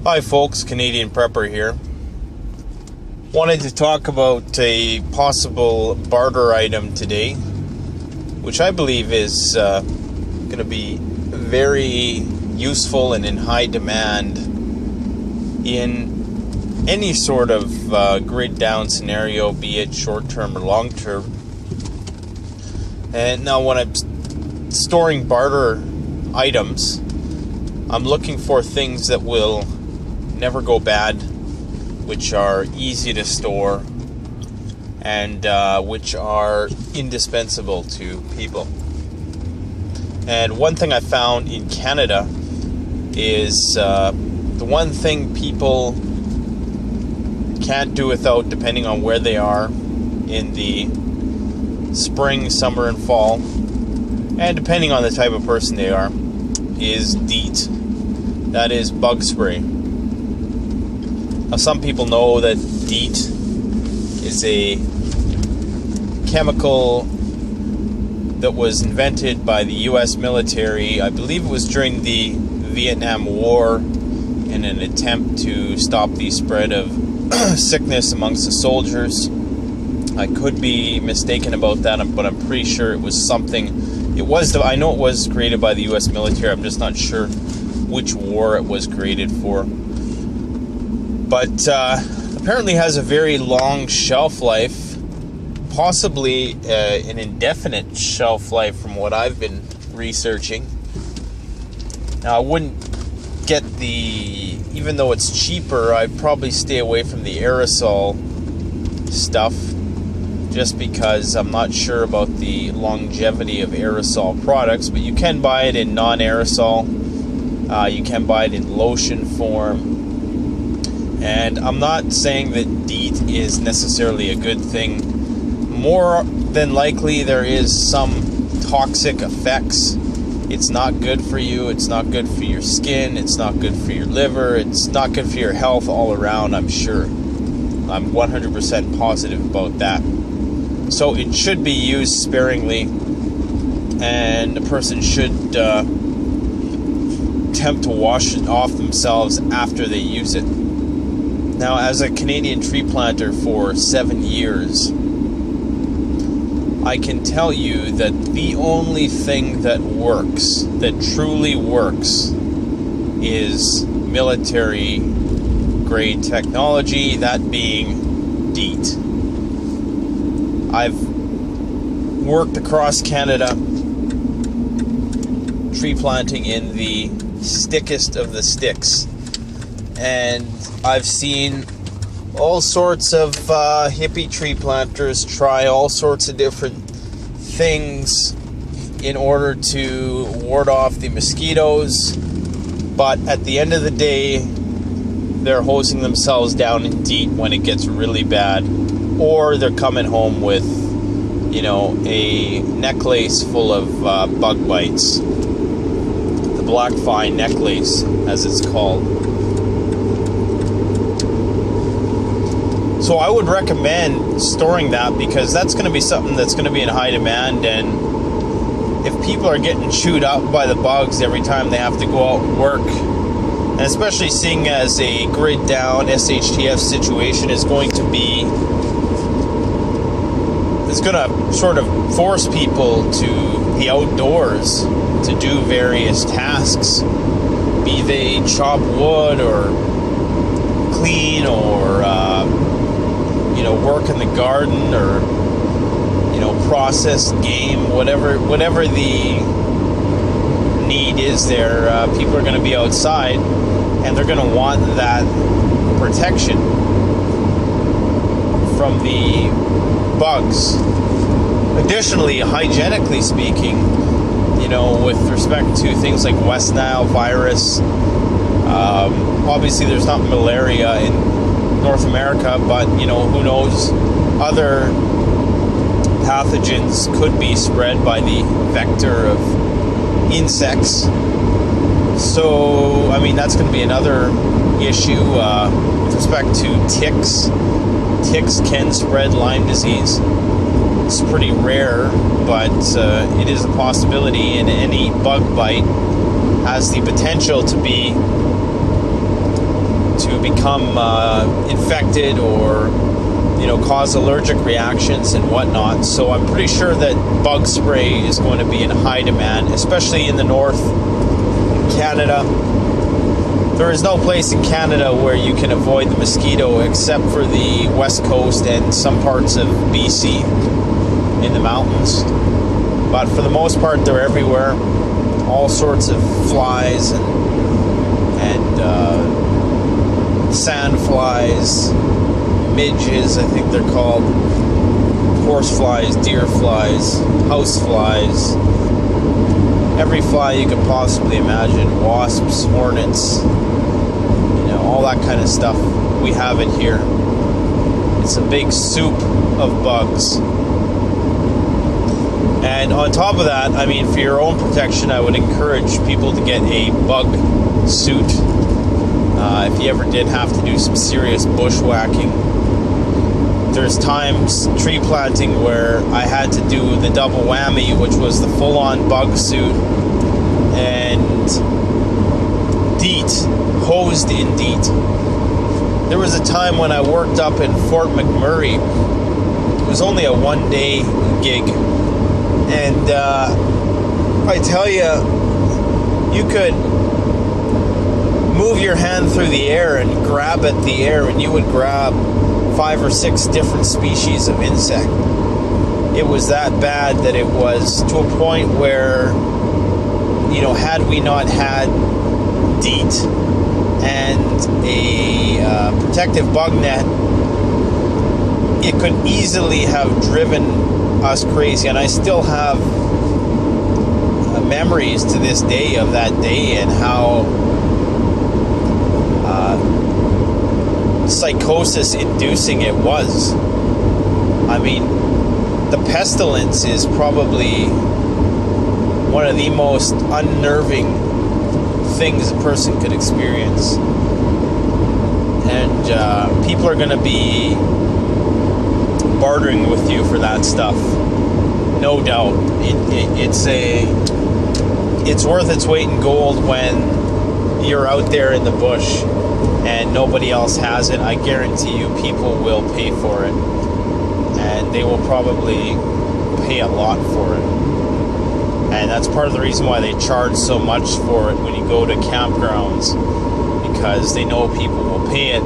Hi folks, Canadian Prepper here. Wanted to talk about a possible barter item today, which I believe is going to be very useful and in high demand in any sort of grid down scenario, be it short term or long term. And now when I'm storing barter items, I'm looking for things that will never go bad, which are easy to store, and which are indispensable to people. And one thing I found in Canada is the one thing people can't do without, depending on where they are in the spring, summer, and fall, and depending on the type of person they are, is DEET. That is bug spray. Now, some people know that DEET is a chemical that was invented by the U.S. military. I believe it was during the Vietnam War in an attempt to stop the spread of sickness amongst the soldiers. I could be mistaken about that, but I'm pretty sure it was something. I know it was created by the U.S. military. I'm just not sure which war it was created for. But apparently has a very long shelf life, possibly an indefinite shelf life from what I've been researching. Now, I wouldn't get even though it's cheaper, I'd probably stay away from the aerosol stuff, just because I'm not sure about the longevity of aerosol products. But you can buy it in non-aerosol. You can buy it in lotion form. And I'm not saying that DEET is necessarily a good thing. More than likely, there is some toxic effects. It's not good for you. It's not good for your skin. It's not good for your liver. It's not good for your health all around, I'm sure. I'm 100% positive about that. So it should be used sparingly, and a person should attempt to wash it off themselves after they use it. Now, as a Canadian tree planter for 7 years, I can tell you that the only thing that works, that truly works, is military-grade technology, that being DEET. I've worked across Canada tree planting in the stickest of the sticks, and I've seen all sorts of hippie tree planters try all sorts of different things in order to ward off the mosquitoes, but at the end of the day, they're hosing themselves down in DEET when it gets really bad, or they're coming home with, a necklace full of bug bites. The black fly necklace, as it's called. So I would recommend storing that, because that's going to be something that's going to be in high demand, and if people are getting chewed up by the bugs every time they have to go out and work, and especially seeing as a grid down SHTF situation is going to sort of force people to the outdoors to do various tasks, be they chop wood or clean or work in the garden or process game, whatever the need is there. People are going to be outside, and they're going to want that protection from the bugs. Additionally, hygienically speaking, with respect to things like West Nile virus, obviously there's not malaria in North America, but who knows, other pathogens could be spread by the vector of insects. So that's going to be another issue with respect to ticks. Ticks can spread Lyme disease. It's pretty rare, but it is a possibility, and any bug bite has the potential to be become infected or, cause allergic reactions and whatnot. So I'm pretty sure that bug spray is going to be in high demand, especially in the north, Canada. There is no place in Canada where you can avoid the mosquito except for the west coast and some parts of BC in the mountains. But for the most part, they're everywhere. All sorts of flies and sand flies, midges, I think they're called, horse flies, deer flies, house flies, every fly you could possibly imagine, wasps, hornets, all that kind of stuff. We have it here. It's a big soup of bugs. And on top of that, for your own protection, I would encourage people to get a bug suit. If you ever did have to do some serious bushwhacking. There's times tree planting where I had to do the double whammy, which was the full-on bug suit and DEET, hosed in DEET. There was a time when I worked up in Fort McMurray. It was only a one-day gig. And I tell you, you could move your hand through the air and grab at the air, and you would grab 5 or 6 different species of insect. It was that bad that it was to a point where, had we not had DEET and a protective bug net, it could easily have driven us crazy. And I still have memories to this day of that day and how psychosis-inducing it was. The pestilence is probably one of the most unnerving things a person could experience. And people are going to be bartering with you for that stuff. No doubt. It's worth its weight in gold when you're out there in the bush and nobody else has it. I guarantee you people will pay for it. And they will probably pay a lot for it. And that's part of the reason why they charge so much for it when you go to campgrounds, because they know people will pay it.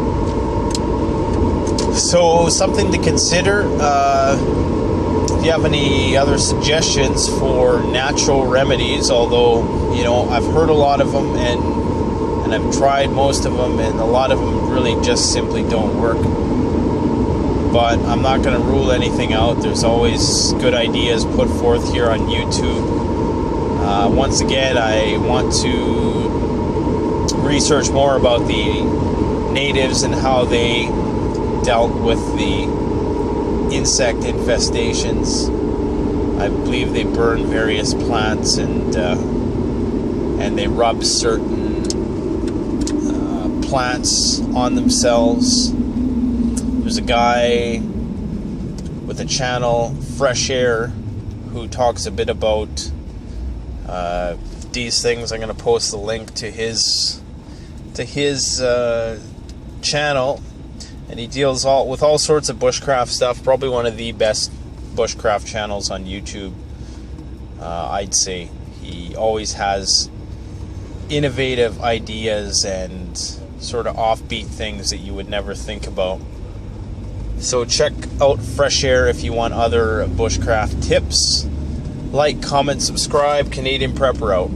So something to consider. If you have any other suggestions for natural remedies, although I've heard a lot of them and I've tried most of them, and a lot of them really just simply don't work. But I'm not going to rule anything out. There's always good ideas put forth here on YouTube. Once again, I want to research more about the natives and how they dealt with the insect infestations. I believe they burned various plants and they rubbed certain plants on themselves. There's a guy with a channel, Fresh Air, who talks a bit about these things. I'm going to post the link to his channel, and he deals with all sorts of bushcraft stuff. Probably one of the best bushcraft channels on YouTube, I'd say. He always has innovative ideas and sort of offbeat things that you would never think about. So check out Fresh Air if you want other bushcraft tips. Like, comment, subscribe. Canadian Prepper out.